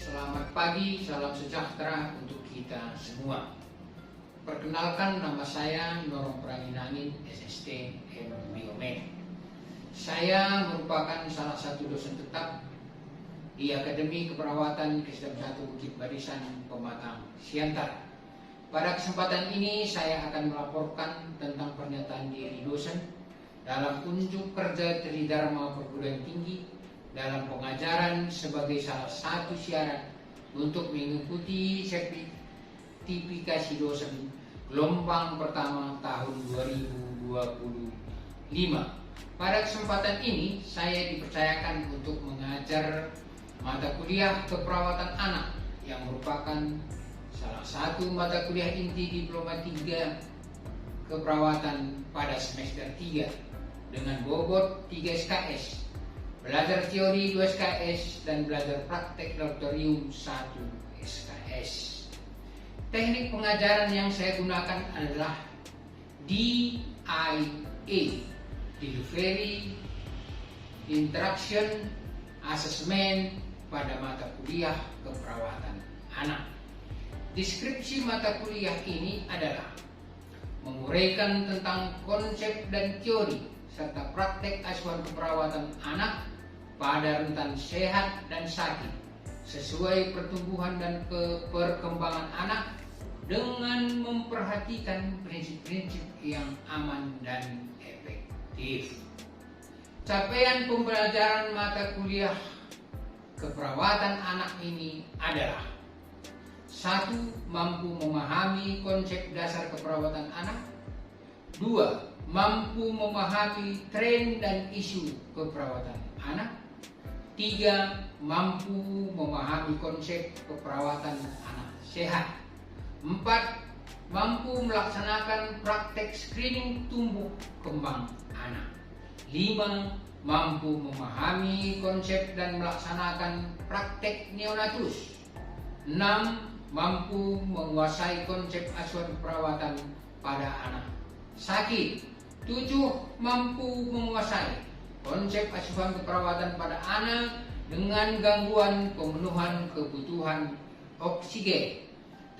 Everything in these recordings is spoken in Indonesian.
Selamat pagi, salam sejahtera untuk kita semua. Perkenalkan, nama saya Norong Pranginangin, SST M Biomed. Saya merupakan salah satu dosen tetap di Akademi Keperawatan Kesdam 1 Bukit Barisan, Pematang Siantar. Pada kesempatan ini saya akan melaporkan tentang pernyataan diri dosen dalam unjuk kerja Tridharma Perguruan Tinggi dalam pengajaran sebagai salah satu syarat untuk mengikuti sertifikasi dosen gelombang pertama tahun 2025. Pada kesempatan ini saya dipercayakan untuk mengajar mata kuliah keperawatan anak yang merupakan salah satu mata kuliah inti diploma 3 keperawatan pada semester 3 dengan bobot 3 SKS. Belajar teori 2 SKS dan belajar praktek laboratorium 1 SKS. Teknik pengajaran yang saya gunakan adalah DIA, Delivery Interaction Assessment pada mata kuliah keperawatan anak. Deskripsi mata kuliah ini adalah menguraikan tentang konsep dan teori serta praktek asuhan keperawatan anak pada rentan sehat dan sakit sesuai pertumbuhan dan perkembangan anak dengan memperhatikan prinsip-prinsip yang aman dan efektif. Capaian pembelajaran mata kuliah keperawatan anak ini adalah: 1. Mampu memahami konsep dasar keperawatan anak. 2. Mampu memahami tren dan isu keperawatan anak. 3. Mampu memahami konsep keperawatan anak sehat. 4. Mampu melaksanakan praktek screening tumbuh kembang anak. 5. Mampu memahami konsep dan melaksanakan praktek neonatus. 6. Mampu menguasai konsep asuhan perawatan pada anak sakit. 7. Mampu menguasai konsep asuhan keperawatan pada anak dengan gangguan pemenuhan kebutuhan oksigen.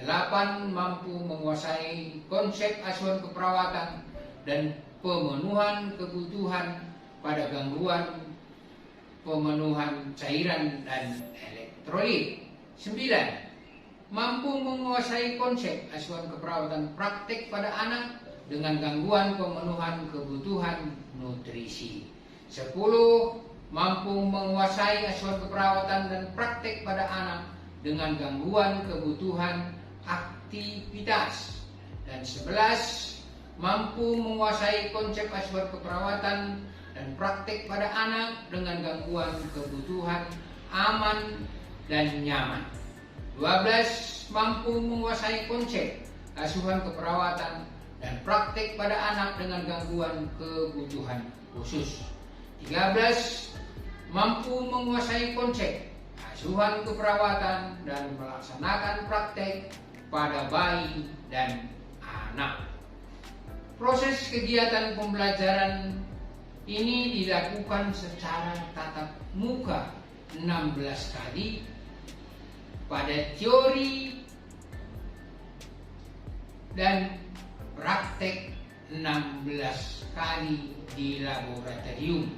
8. Mampu menguasai konsep asuhan keperawatan dan pemenuhan kebutuhan pada gangguan pemenuhan cairan dan elektrolit. 9. Mampu menguasai konsep asuhan keperawatan praktek pada anak dengan gangguan pemenuhan kebutuhan nutrisi. 10. Mampu menguasai asuhan keperawatan dan praktek pada anak dengan gangguan kebutuhan aktivitas. Dan 11. Mampu menguasai konsep asuhan keperawatan dan praktek pada anak dengan gangguan kebutuhan aman dan nyaman. 12. Mampu menguasai konsep asuhan keperawatan dan praktek pada anak dengan gangguan kebutuhan khusus. 13. Mampu menguasai konsep asuhan keperawatan dan melaksanakan praktek pada bayi dan anak. Proses kegiatan pembelajaran ini dilakukan secara tatap muka 16 kali pada teori dan praktek 16 kali di laboratorium,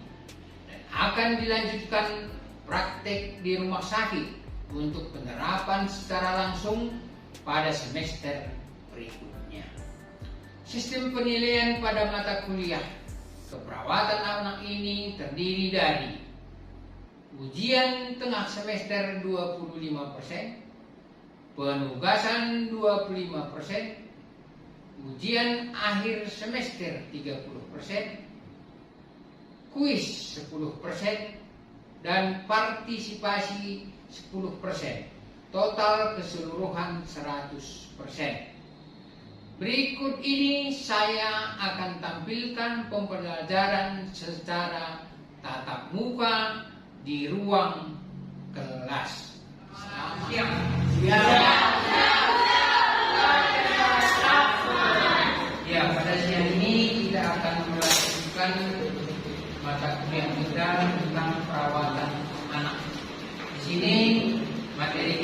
dan akan dilanjutkan praktek di rumah sakit untuk penerapan secara langsung pada semester berikutnya. Sistem penilaian pada mata kuliah keperawatan anak ini terdiri dari ujian tengah semester 25%, penugasan 25%, ujian akhir semester 30%, kuis 10%, dan partisipasi 10%. Total keseluruhan 100%. Berikut ini saya akan tampilkan pembelajaran secara tatap muka di ruang kelas. Siap. Ya, pada siang ini kita akan melanjutkan mata kuliah kita tentang perawatan anak. Di sini materi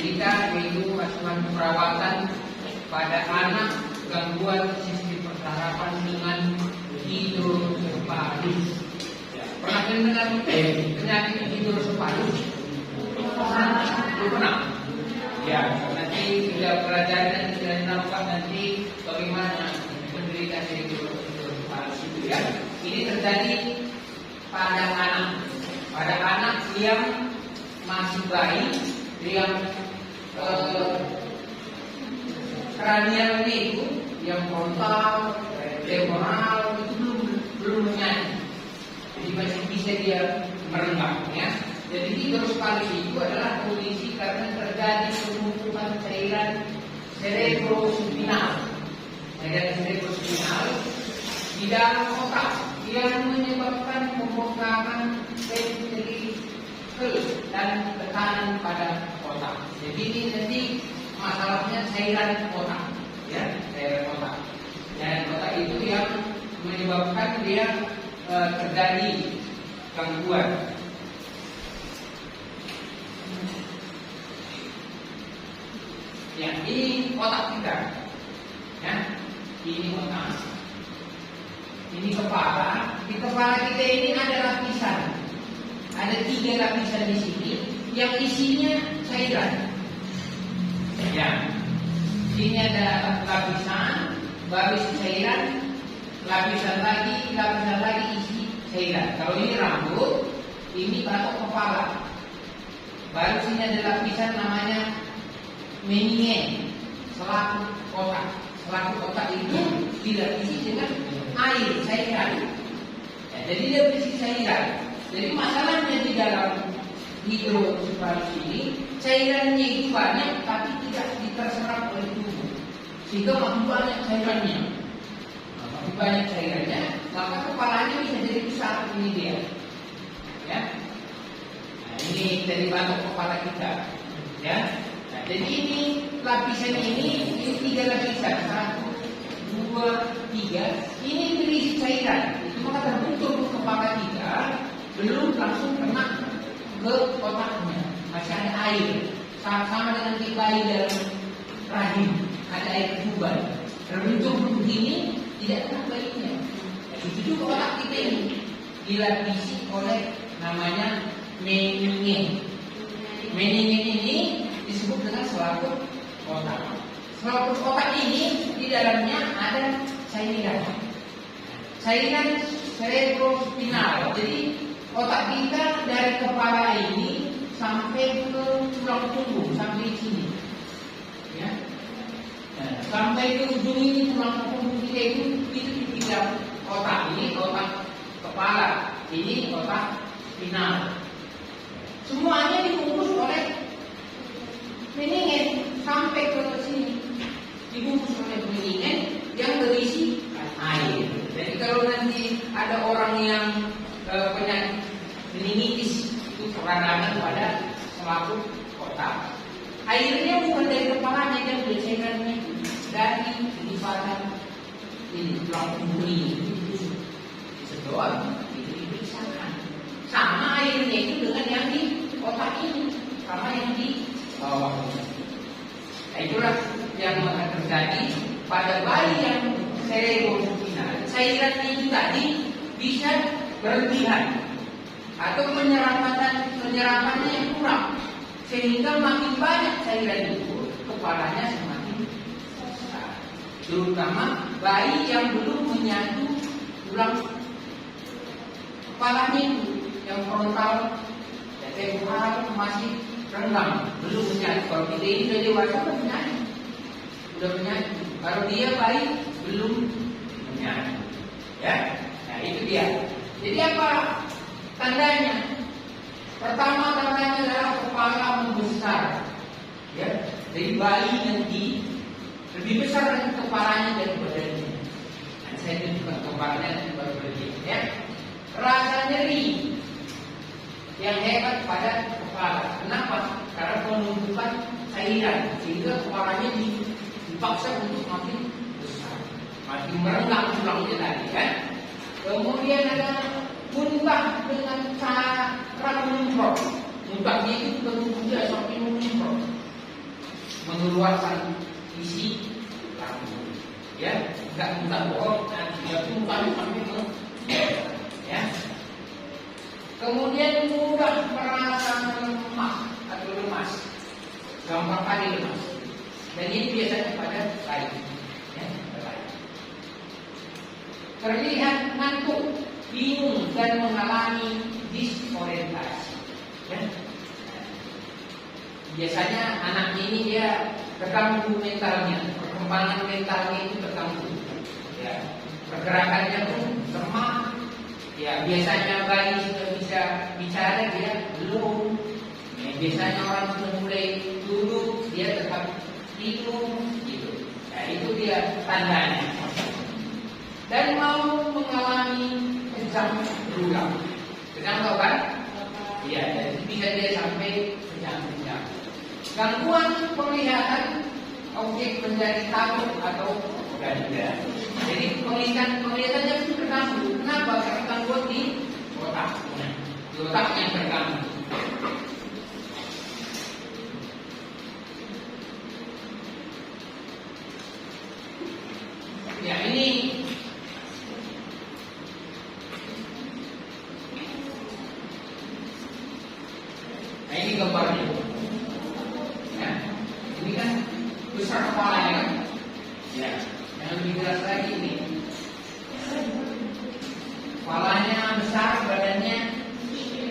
pada anak gangguan sistem persarapan dengan hidrosefalus. Pernah dengar penyakit hidrosefalus? Pernah? Ya, nanti kita pelajari dan kita nampak nanti bagaimana penderita hidrosefalus itu ya. Ini terjadi pada anak yang masih bayi, yang kranialnya itu, yang frontal, temporal itu belum menyatu. Jadi masih bisa dia merenggang ya. Jadi hidrosefalus itu adalah kondisi karena terjadi penumpukan cairan cerebrospinal di dalam otak yang menyebabkan pembengkakan ventrikel dan tekanan pada otak. Jadi ini nanti masalahnya cairan otak, ya, cairan otak. Cairan otak itu yang menyebabkan dia terjadi gangguan. Ya, ini otak kita, ya, ini otak, ini kepala. Di kepala kita ini ada lapisan, ada 3 lapisan di sini, yang isinya cairan. Ya, sini ada lapisan, baru isi cairan, lapisan lagi isi cairan. Kalau ini rambut, ini batok kepala. Baru sini ada lapisan namanya meninge, selaku otak. Selaku otak itu dilapisi dengan air, cairan. Ya, jadi dia berisi cairan. Jadi masalahnya di dalam hidrosefalus ini, cairannya itu banyak tapi tidak terserap oleh tubuh, sehingga makin banyak cairannya. Makin banyak cairannya, maka kepalanya bisa jadi besar. Ini dia, ya. Nah, ini dari batok kepala kita, ya. Nah, jadi ini lapisan ini 3 lapisan, 1, 2, 3. Ini berisi cairan. Itu maka terbentuk kepala kita, belum langsung kena ke otaknya, masih ada air. Sama dengan bayi dalam rahim, ada air ketuban. Terbentuk begini, tidak kena bayinya. Itu juga otak kita ini dilapisi oleh namanya meninge. Meninge ini disebut dengan selaput otak. Selaput otak ini di dalamnya ada cairan cerebrospinal. Jadi otak kita dari kepala ini sampai ke tulang punggung, sampai sini, ya. Nah, sampai ke ujung ini tulang punggung kita itu di bidang otak. Ini otak kepala, ini otak spinal. Semuanya dibungkus oleh meninge sampai ke sini, dibungkus oleh meninge yang berisi air. Jadi kalau nanti ada orang yang penyakit meningitis itu peradangan pada selaput otak, airnya bukan dari kepalanya, yang cairannya dari lipatan ini, tulang punggung ini, sedot itu dipisahkan. Sama airnya itu dengan yang di otak ini, sama yang di bawah ini. Nah, itulah yang akan terjadi pada bayi yang cerebrospinal. Cairan itu tadi bisa berlebihan atau penyerapannya yang kurang, sehingga makin banyak cairan itu kepalanya semakin besar. Terutama bayi yang belum menyatu tulang kepalanya itu, yang frontal dan temporal masih renggang, belum menyatu. Kalau kita ini sudah dewasa sudah menyatu. Kalau dia bayi belum menyatu, ya. Nah, itu dia. Jadi apa tandanya? Pertama tandanya adalah kepala membesar, ya. Dari bayi nanti lebih besar dari kepalanya dari badannya. Nah, saya tunjukkan kepalanya nanti baru begini, ya. Rasa nyeri yang hebat pada kepala. Kenapa? Karena penumpukan cairan, sehingga kepalanya dipaksa untuk makin besar, makin merenggang tulangnya tadi, kan? Kemudian ada muntah dengan cara menyemprot. Muntahnya itu bukan muntah sampai menyemprot, mengeluarkan isi terganggu. Ya, nggak mudah bohong, dia tumpah sampai ke ya. Kemudian mudah merasa lemah atau lemas, gampang kali lemas. Dan ini biasanya pada lain, ya, lain. Terlihat ngantuk, bingung dan mengalami disorientasi. Ya. Biasanya anak ini dia terganggu mentalnya, perkembangan mentalnya itu terganggu. Ya, pergerakannya pun lemah. Ya, biasanya bayi sudah bisa bicara dia belum. Ya, biasanya orang sudah mulai duduk dia tetap bingung gitu. Ya, itu dia tandanya. Dan mau mengalami kejang berulang. Kejang tahu kan? Ya, jadi bisa dia sampai kejang-kejang. Gangguan penglihatan, objek menjadi takut atau tidak. Jadi penglihatannya itu terganggu. Kenapa? Karena gangguan di otaknya. Di otaknya terganggu. Ya, ini gambarnya. Ya, ini kan besar kepalanya kan? Ya, yang lebih jelas lagi ini. Kepalanya besar, badannya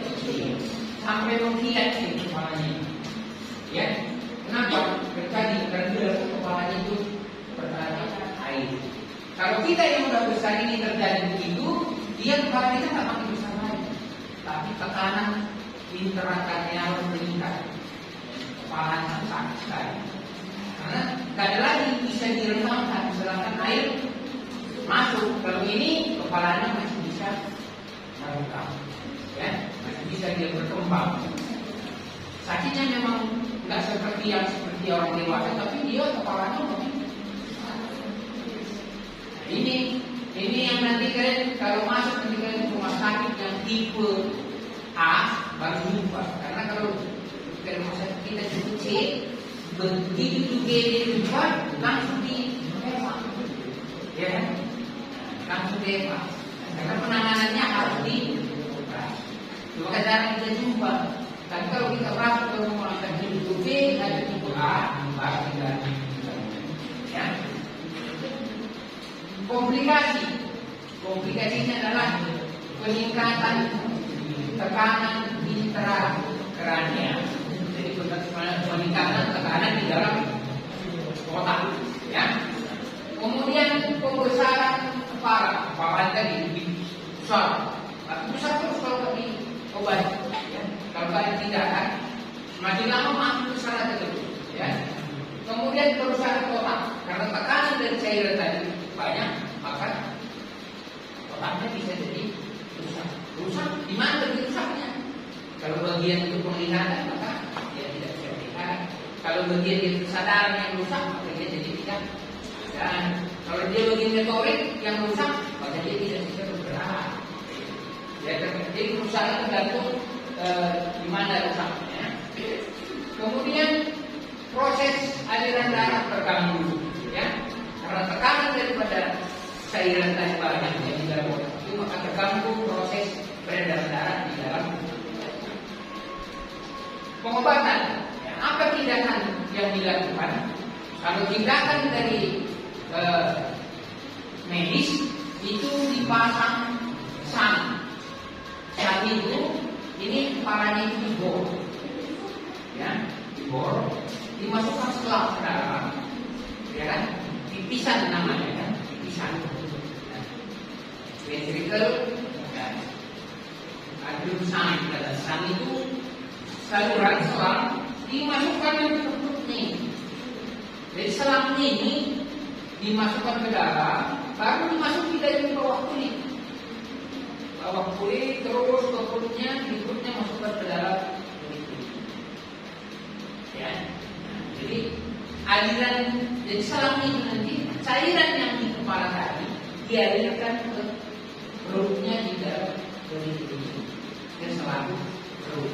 kecil. Sampai mengkilat sih kepalanya. Ya, kenapa? Tadi karena kepalanya itu berada air. Kalau kita yang udah besar ini terjadi begitu, dia kepala kita tak makin besar lagi, tapi tekanan intrakranial meningkat, kepalanya sakit sekali. Karena tidak ada lagi bisa direnangkan, sedangkan air masuk. Kalau ini kepalanya masih bisa merekam, ya, masih bisa dia berkembang. Sakitnya memang nggak seperti orang dewasa, tapi dia kepalanya masih. Ini yang nanti kalian kalau masuk nanti kalian rumah sakit yang tipe A baru jumpa. Karena kalau ke rumah sakit kita tipe C, begitu G jumpa langsung di evakuasi, ya, langsung di evakuasi. Karena penanganannya harus di operasi. Maka jarang kita jumpa. Tapi kalau kita masuk ke rumah sakit tipe B ada tipe A, baru kita ya. Komplikasinya adalah peningkatan tekanan intrakranial. Jadi peningkatan tekanan di dalam otak, ya. Kemudian pembesaran kepala tadi lebih besar. Tapi besar terus kalau diobati, ya. Kalau tidak kan, semakin lama makin besar aja terus, ya. Kemudian kerusakan otak karena tekanan dari cairan tadi banyak, maka otaknya bisa jadi rusak. Rusak di mana rusaknya? Kalau bagian itu penglihatan, maka dia tidak bisa melihat. Kalau bagian itu kesadaran yang rusak, maka dia jadi tidak. Dan kalau dia bagian motorik yang rusak, maka dia tidak bisa bergerak. Ya, jadi kerusakan tergantung di mana rusaknya. Kemudian proses aliran darah terganggu, ya. Karena tekanan daripada cairan tadi banyak yang di dalam otak itu, maka terganggu proses peredaran darah di dalam pengobatan. Ya, apa tindakan yang dilakukan? Kalau tindakan dari medis itu dipasang sang. Sang itu ini kepalanya itu dibor, ya, dibor, dimasukkan selang ke dalam, ya kan? Pipisan namanya kan, pipisan. Ventricle, adun sang, kata sang itu saluran selang dimasukkan ke perut nih. Jadi selang ini dimasukkan ke dalam, baru dimasuki dari bawah kulit. Bawah kulit terus ke perutnya, di perutnya masukkan ke dalam kulit. Ya, jadi aliran jadi selang ini nanti cairan yang di kepala tadi dialirkan ke perutnya di dalam kulit ini. Dan selalu perut.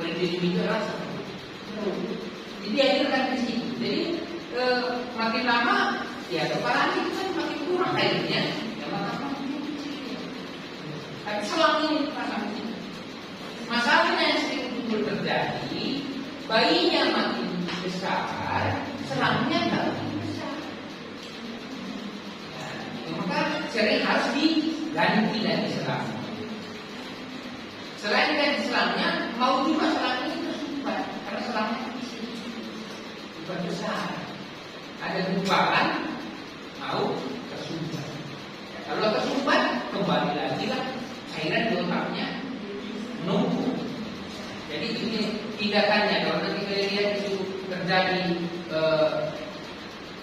Kulit ini adalah perut. Jadi dialirkan ke sini. Jadi makin lama ya kepala itu kan makin kurang airnya, ya maka tapi selang ini masalahnya yang sering timbul terjadi, bayinya makin besar, selangnya nggak makin besar. Nah, maka sering harus diganti dari selang. Selain ganti selangnya, mau juga selang ini tersumbat karena selangnya bukan besar. Ada gumpalan, mau tersumbat. Ya, kalau tersumbat, kembali lagi lah cairan di otaknya numpuk. Jadi ini tindakannya. Kalau nanti kalian lihat itu terjadi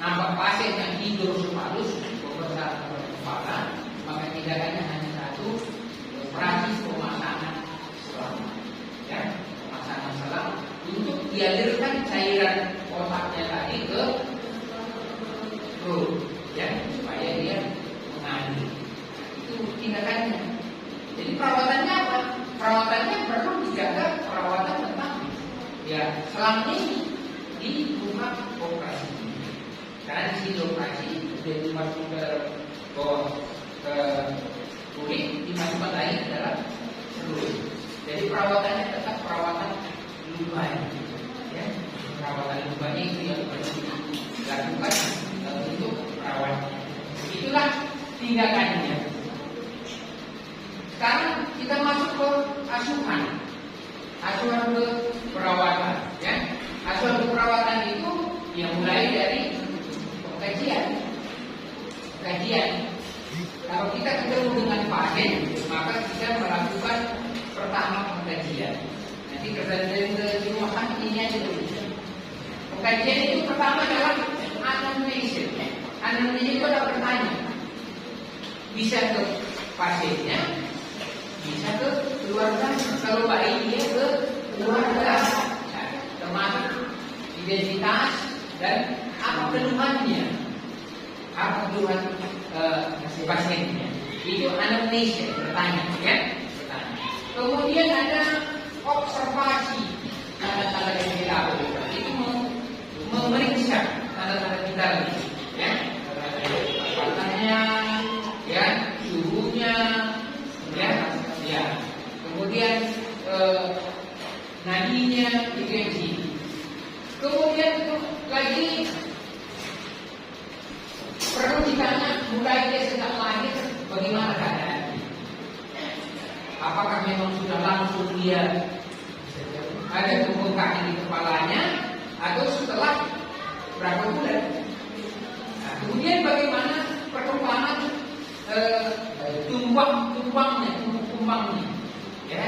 nampak pasien yang tidur sepalus, membesar kepala, maka tindakannya hanya satu, operasi pemasangan selang. Ya, pemasangan selang untuk dialirkan cairan otaknya tadi ke perut, ya, supaya dia mengalir. Itu tindakannya. Jadi perawatannya apa? Perawatannya perlu dijaga perawatan tentang ya selang ini dibuka operasi. Karena di sini operasi jadi masuk ke bawah ke kulit, dimasukkan lagi ke dalam seluruh. Jadi perawatannya tetap perawatan luka, ya. Perawatan lukanya itu yang perlu dilakukan untuk perawatnya. Itulah tindakannya. Sekarang kita masuk ke asuhan ke perawatan, ya. Asuhan ke perawatan itu yang mulai dari kajian. Kalau kita ketemu dengan pasien, maka kita melakukan pertama pengkajian. Nanti kerjaan di rumah sakit ini aja dulu. Pengkajian itu pertama adalah anamnesis. Anamnesis itu adalah bertanya, bisa ke pasiennya, bisa ke keluarga. Kalau baik dia ke keluarga, nah, termasuk identitas dan apa keluhannya, apa keluhan pasiennya. Itu anamnesis, bertanya, ya. Bertanya. Kemudian ada observasi tanda-tanda gejala. Itu memeriksa tanda-tanda gejala, ya. Matanya, ya, suhunya, ya. Kemudian nadinya itu yang sini. Kemudian lagi perlu ditanya mulai dia sejak lahir bagaimana keadaan. Apakah memang sudah langsung dia ada pembengkakan di kepalanya atau setelah berapa bulan? Nah, kemudian bagaimana perkembangan tumbangnya, ya,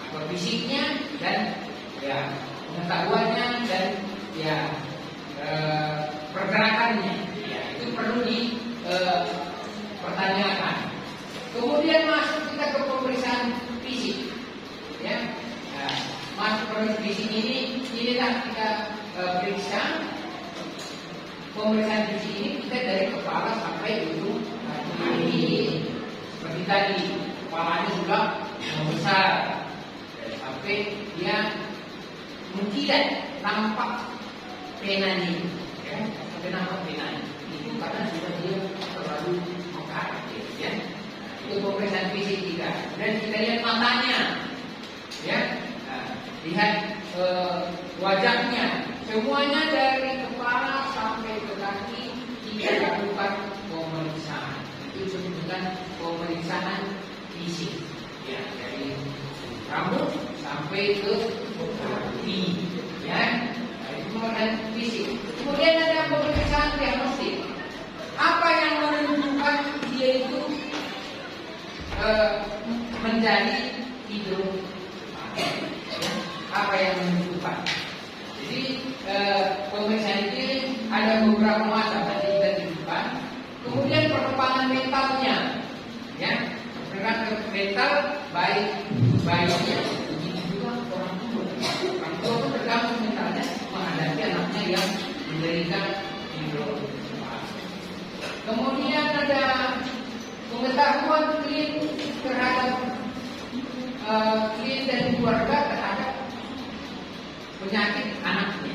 apa fisiknya dan ya pengetahuannya dan ya pergerakannya, ya itu perlu dipertanyakan. Kemudian masuk kita ke pemeriksaan fisik, ya. Nah, masuk pemeriksaan fisik inilah kita periksa. Pemeriksaan fisik ini kita dari kepala sampai ujung kaki. Seperti tadi, kepalanya sudah membesar sampai dia mengkilat, nampak penanya, ya, sampai nampak penanya. Itu karena sudah dia terlalu mekar, ya. Itu pemeriksaan fisik kita. Dan kita lihat matanya, ya. Nah, lihat wajahnya, semuanya dari kepala sampai ke kaki kita lakukan pemeriksaan. Itu disebut dengan pemeriksaan fisik, ya, dari rambut sampai ke kaki, ya. Nah, itu pemeriksaan fisik. Kemudian ada pemeriksaan diagnostik. Apa yang menentukan dia itu menjadi hidropatik, ya? Apa yang menentukan? Jadi pemeriksaan ini ada beberapa macam tadi kita tunjukkan. Kemudian perkembangan mentalnya, ya, perkembangan mental baik bayinya, begitu juga orang tua. Orang tua itu tergantung mentalnya menghadapi anaknya yang menderita hidropatik. Kemudian ada pengetahuan klien terhadap klien dan keluarga terhadap penyakit anaknya.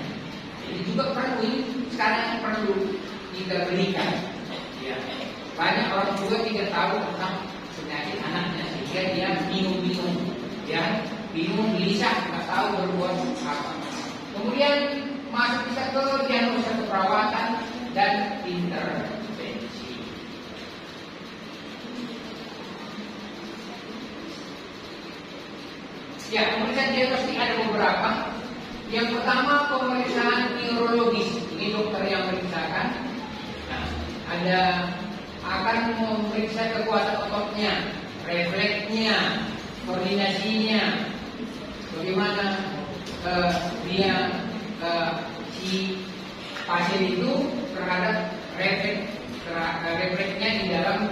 Jadi juga perlu sekarang perlu kita berikan. Ya. Banyak orang tua tidak tahu tentang penyakit anaknya sehingga dia bingung-bingung, ya, bingung gelisah, nggak tahu berbuat apa. Kemudian masuk bisa ke diagnosa keperawatan dan intervensi. Ya, pemeriksaan diagnostik ada beberapa. Yang pertama pemeriksaan neurologis, ini dokter yang memeriksakan. Nah, ada akan memeriksa kekuatan ototnya, refleksnya, koordinasinya, bagaimana dia si pasien itu terhadap refleksnya di dalam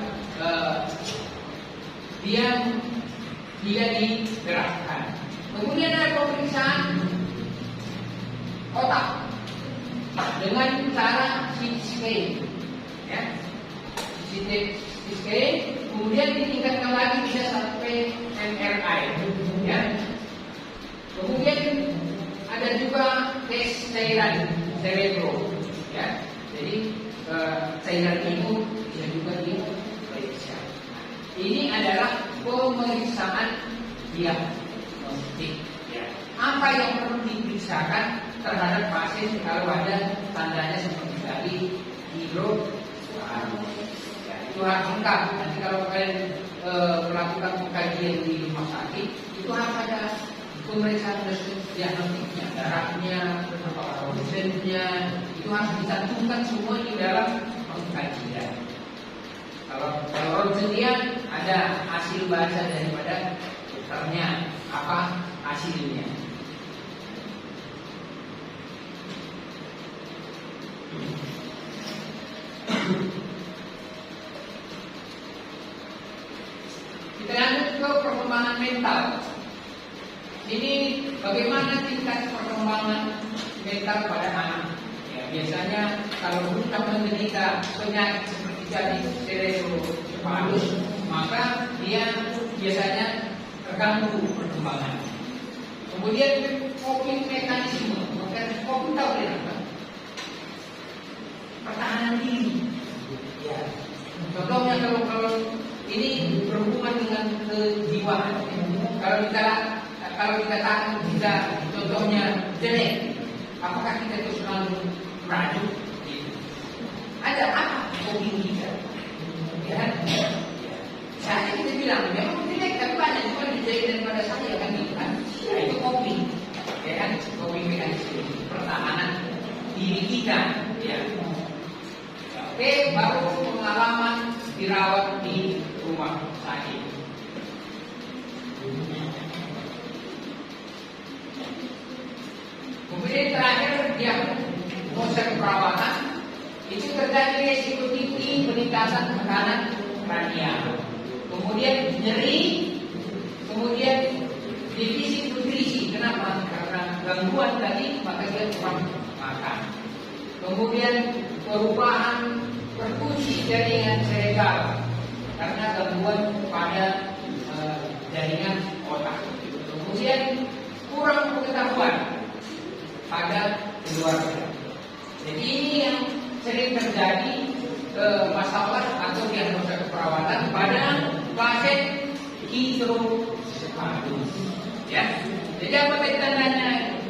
dia digerakkan. Kemudian ada pemeriksaan otak dengan cara CT scan, ya, CT scan. Kemudian ditingkatkan lagi bisa sampai MRI, ya. Kemudian ada juga tes cairan cerebro, ya. Jadi cairan itu bisa juga diperiksa. Ini adalah pemeriksaan diagnostik. Ya. Apa yang perlu diperiksakan terhadap pasien kalau ada tandanya seperti tadi hidrocefalu? Ya, itu harus lengkap. Nanti kalau kalian melakukan pengkajian di rumah sakit, itu harus ada pemeriksaan diagnostiknya, darahnya, ronsennya, itu harus dicantumkan semua di dalam pengkajian. Kalau ronsen dia ada hasil baca daripada dokternya, apa hasilnya. Kita lanjut ke perkembangan mental. Ini bagaimana tingkat perkembangan mental pada anak. Ya, biasanya kalau kita menderita penyakit seperti tadi cerebrospinal, maka dia biasanya terganggu perkembangan. Kemudian coping mekanisme, coping tahu apa? Pertahanan diri. Ya. Contohnya kalau ini berhubungan dengan kejiwaan. Kalau kita takut kita contohnya jelek, apakah kita itu selalu rajuk? Gitu. Ada apa coping kita? Ya. Saya kita bilang memang jelek tapi banyak cuma jelek daripada saya kan gitu kan? Ya, itu coping, ya kan? Coping mekanisme pertahanan diri kita. Ya. Oke, baru pengalaman dirawat di rumah sakit. Kemudian terakhir diagnosa keperawatan itu terjadi resiko tinggi peningkatan tekanan kranial, kemudian nyeri, kemudian defisit nutrisi. Kenapa? Karena gangguan tadi maka dia kurang makan. Kemudian perubahan perfusi jaringan cerebral karena gangguan pada jaringan otak. Kemudian kurang pengetahuan pada keluarga. Jadi ini yang sering terjadi masalah atau diagnosa keperawatan pada pasien hidrocephalus. Ya. Jadi apa tandanya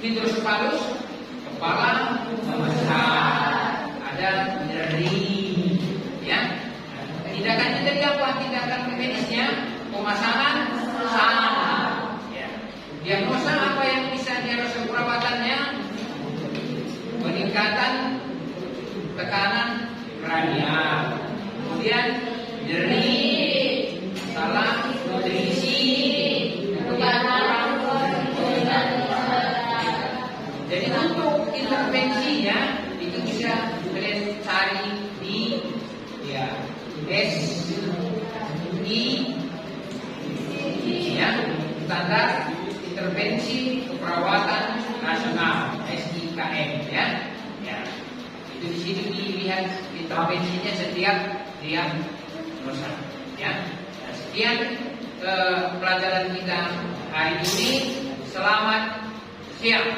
hidrocephalus? Kepala membesar, ada nyeri, ya. Tindakannya tadi apa? Tindakan medisnya pemasangan sal. Ya. Diagnosa apa yang bisa diagnosa perawatannya? Peningkatan tekanan kranial, kemudian nyeri, salah nutrisi, kemudian jadi untuk intervensinya itu bisa kalian cari di SI ya, standar intervensi keperawatan nasional SIKM ya. Itu di sini dilihat intervensinya setiap diagnosa ya. Nah, sekian pelajaran kita hari ini. Selamat siang.